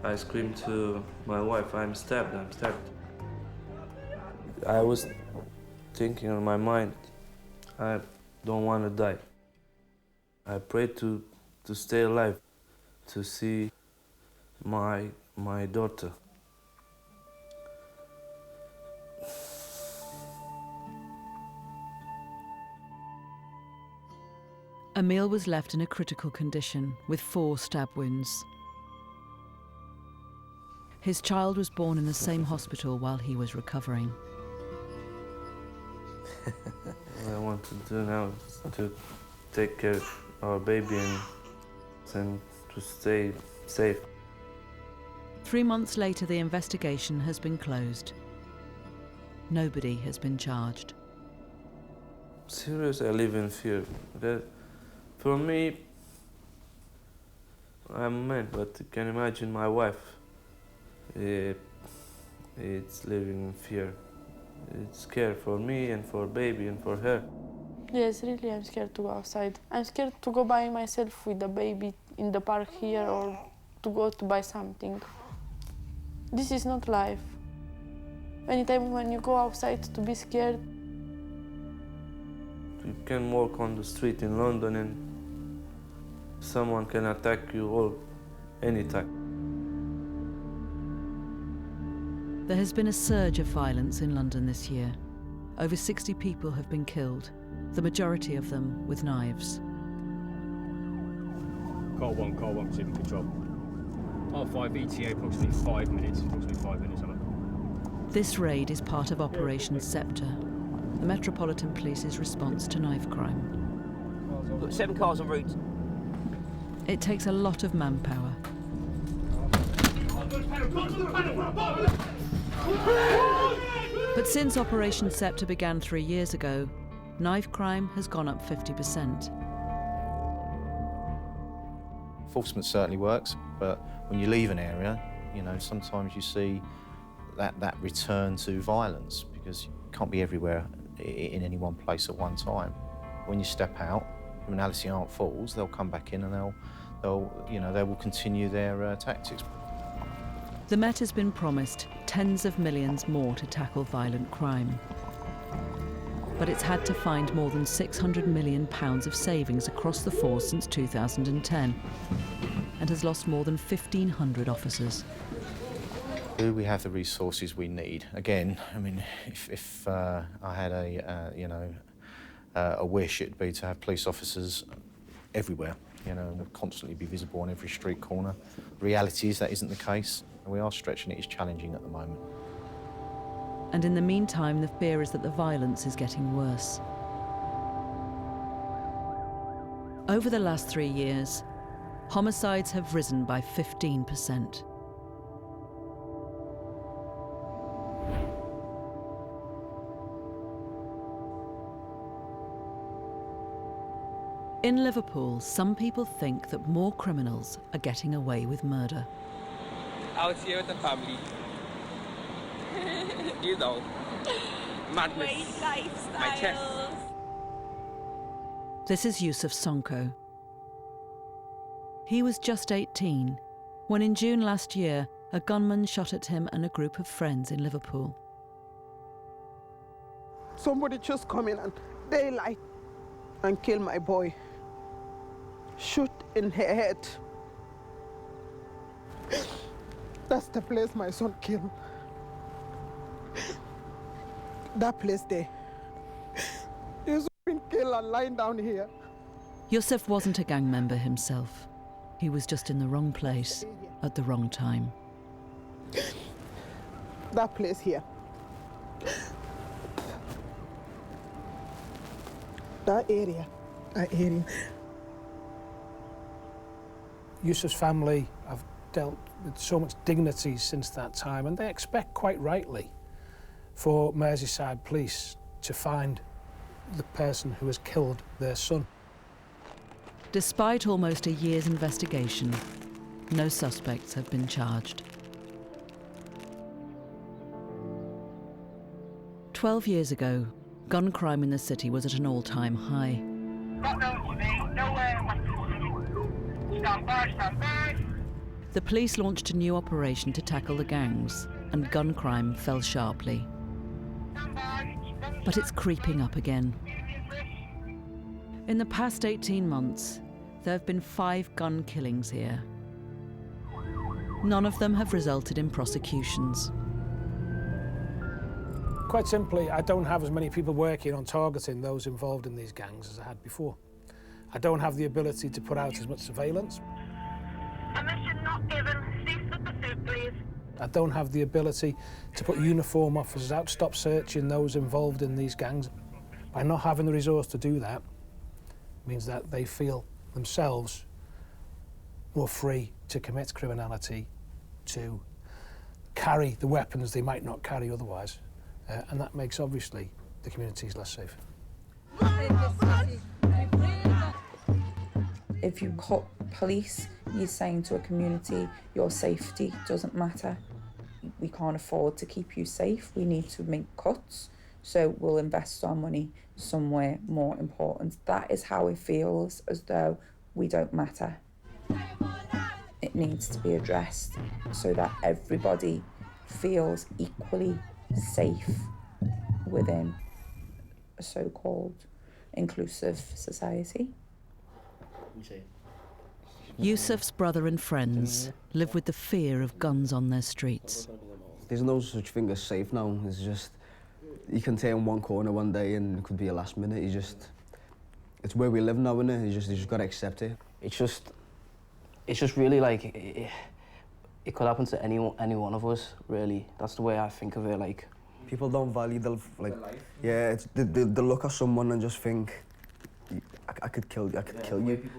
Speaker 16: I screamed to my wife, I'm stabbed, I'm stabbed. I was thinking in my mind, I don't want to die. I prayed to stay alive, to see my daughter.
Speaker 2: Emil was left in a critical condition with 4 stab wounds. His child was born in the same hospital while he was recovering.
Speaker 16: What I want to do now is to take care of our baby and to stay safe.
Speaker 2: 3 months later, the investigation has been closed. Nobody has been charged.
Speaker 16: Seriously, I live in fear. For me, I'm a man, but you can imagine my wife. It's living in fear. It's scared for me and for baby and for her.
Speaker 27: Yes, really, I'm scared to go outside. I'm scared to go by myself with the baby in the park here or to go to buy something. This is not life. Anytime when you go outside to be scared.
Speaker 16: You can walk on the street in London and someone can attack you all anytime.
Speaker 2: There has been a surge of violence in London this year. Over 60 people have been killed, the majority of them with knives.
Speaker 13: Car 1, receiving control. R5 ETA, approximately 5 minutes, on it.
Speaker 2: This raid is part of Operation Sceptre, the Metropolitan Police's response to knife crime.
Speaker 17: We've got 7 cars en route.
Speaker 2: It takes a lot of manpower. But since Operation Sceptre began 3 years ago, knife crime has gone up 50%.
Speaker 18: Enforcement certainly works, but when you leave an area, you know, sometimes you see that return to violence because you can't be everywhere in any one place at one time. When you step out, criminality aren't fools. They'll come back in and they will continue their tactics.
Speaker 2: The Met has been promised tens of millions more to tackle violent crime. But it's had to find more than £600 million of savings across the force since 2010 and has lost more than 1,500 officers.
Speaker 18: Do we have the resources we need? Again, I mean, if I had a wish, it'd be to have police officers everywhere, you know, constantly be visible on every street corner. Reality is that isn't the case. We are stretching it. It's challenging at the moment.
Speaker 2: And in the meantime, the fear is that the violence is getting worse. Over the last 3 years, homicides have risen by 15%. In Liverpool, some people think that more criminals are getting away with murder.
Speaker 8: Out here with the family. You know, madness. My chest.
Speaker 2: This is Yusuf Sonko. He was just 18 when in June last year, a gunman shot at him and a group of friends in Liverpool.
Speaker 19: Somebody just come in and daylight and kill my boy. Shoot in her head. That's the place my son killed. That place there. He's been killed and lying down here.
Speaker 2: Yusuf wasn't a gang member himself. He was just in the wrong place at the wrong time.
Speaker 19: That place here. That area.
Speaker 20: Yusuf's family have dealt with so much dignity since that time, and they expect, quite rightly, for Merseyside Police to find the person who has killed their son.
Speaker 2: Despite almost a year's investigation, no suspects have been charged. 12 years ago, gun crime in the city was at an all-time high. The police launched a new operation to tackle the gangs, and gun crime fell sharply. But it's creeping up again. In the past 18 months, there have been 5 gun killings here. None of them have resulted in prosecutions.
Speaker 20: Quite simply, I don't have as many people working on targeting those involved in these gangs as I had before. I don't have the ability to put out as much surveillance.
Speaker 23: Permission not given. Cease the pursuit, please.
Speaker 20: I don't have the ability to put uniform officers out to stop searching those involved in these gangs. By not having the resource to do that means that they feel themselves more free to commit criminality, to carry the weapons they might not carry otherwise, and that makes, obviously, the communities less safe.
Speaker 21: If you cut police, you're saying to a community, your safety doesn't matter. We can't afford to keep you safe. We need to make cuts, so we'll invest our money somewhere more important. That is how it feels, as though we don't matter. It needs to be addressed so that everybody feels equally safe within a so-called inclusive society.
Speaker 2: Yusuf's brother and friends live with the fear of guns on their streets.
Speaker 22: There's no such thing as safe now. It's just, you can turn one corner one day and it could be a last minute. It's where we live now, innit? You just gotta accept it.
Speaker 24: It's just really like, it could happen to any one of us, really. That's the way I think of it, like.
Speaker 22: People don't value the yeah, it's the look at someone and just think, I could kill you.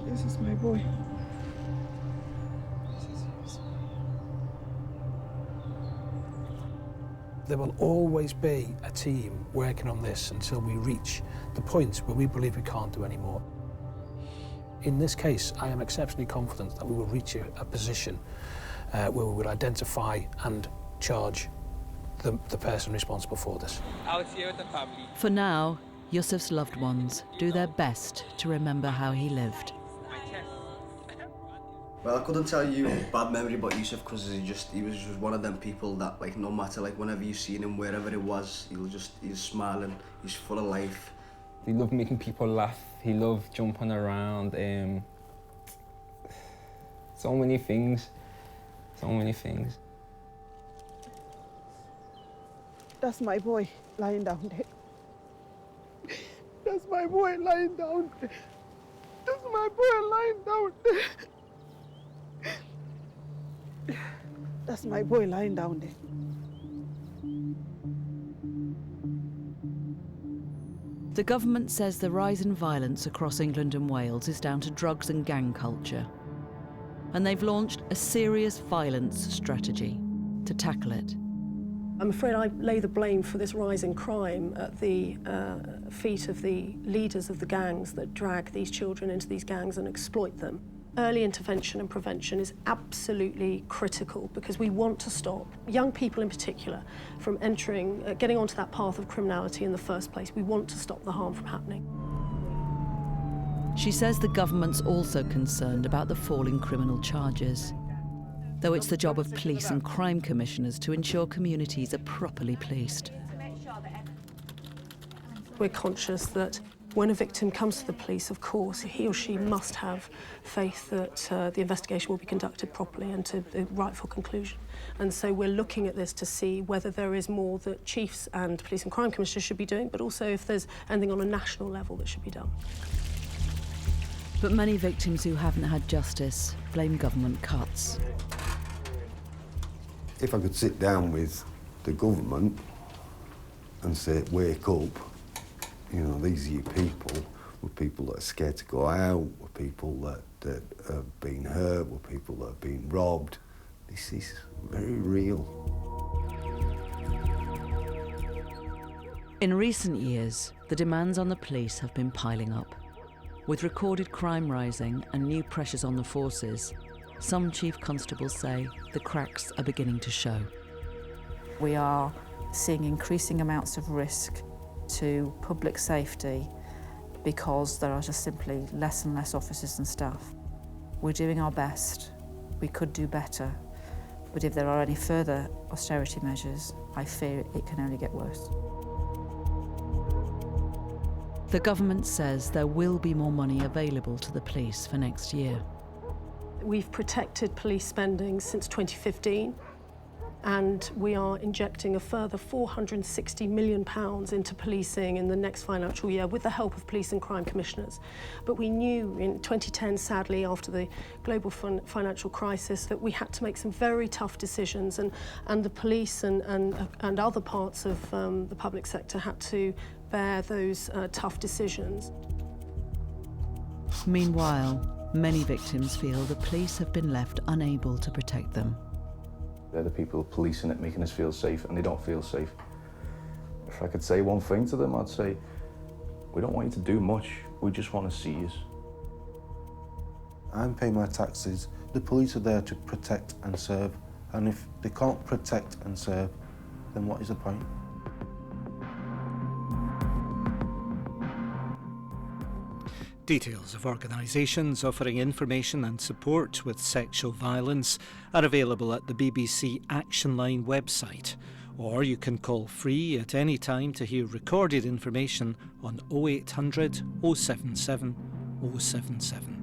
Speaker 19: This is my boy.
Speaker 20: There will always be a team working on this until we reach the point where we believe we can't do any more. In this case, I am exceptionally confident that we will reach a position where we will identify and charge the person responsible for this.
Speaker 8: Out here with the family.
Speaker 2: For now, Yusuf's loved ones do their best to remember how he lived.
Speaker 22: Well, I couldn't tell you a bad memory about Yusuf because he was just one of them people that, like, no matter, like, whenever you've seen him, wherever it was, he's smiling, he's full of life.
Speaker 25: He loved making people laugh, he loved jumping around,
Speaker 1: So many things. So many things.
Speaker 19: That's my boy lying down there. That's my boy lying down there. That's my boy lying down there. That's my boy lying down there.
Speaker 2: The government says the rise in violence across England and Wales is down to drugs and gang culture. And they've launched a serious violence strategy to tackle it.
Speaker 3: I'm afraid I lay the blame for this rise in crime at the feet of the leaders of the gangs that drag these children into these gangs and exploit them. Early intervention and prevention is absolutely critical because we want to stop young people in particular from getting onto that path of criminality in the first place. We want to stop the harm from happening.
Speaker 2: She says the government's also concerned about the falling criminal charges, though it's the job of police and crime commissioners to ensure communities are properly policed.
Speaker 3: We're conscious that when a victim comes to the police, of course, he or she must have faith that the investigation will be conducted properly and to the rightful conclusion. And so we're looking at this to see whether there is more that chiefs and police and crime commissioners should be doing, but also if there's anything on a national level that should be done.
Speaker 2: But many victims who haven't had justice blame government cuts.
Speaker 4: If I could sit down with the government and say, wake up, you know, these are your people, were people that are scared to go out, were people that have been hurt, were people that have been robbed. This is very real.
Speaker 2: In recent years, the demands on the police have been piling up. With recorded crime rising and new pressures on the forces, some chief constables say the cracks are beginning to show.
Speaker 5: We are seeing increasing amounts of risk to public safety because there are just simply less and less officers and staff. We're doing our best. We could do better. But if there are any further austerity measures, I fear it can only get worse.
Speaker 2: The government says there will be more money available to the police for next year.
Speaker 3: We've protected police spending since 2015, and we are injecting a further £460 million into policing in the next financial year with the help of police and crime commissioners. But we knew in 2010, sadly, after the global financial crisis, that we had to make some very tough decisions, and the police and other parts of the public sector had to bear those tough decisions.
Speaker 2: Meanwhile, many victims feel the police have been left unable to protect them.
Speaker 6: They're the people policing it, making us feel safe, and they don't feel safe. If I could say one thing to them, I'd say, we don't want you to do much, we just want to see you.
Speaker 12: I'm paying my taxes. The police are there to protect and serve, and if they can't protect and serve, then what is the point?
Speaker 10: Details of organisations offering information and support with sexual violence are available at the BBC Action Line website, or you can call free at any time to hear recorded information on 0800 077 077.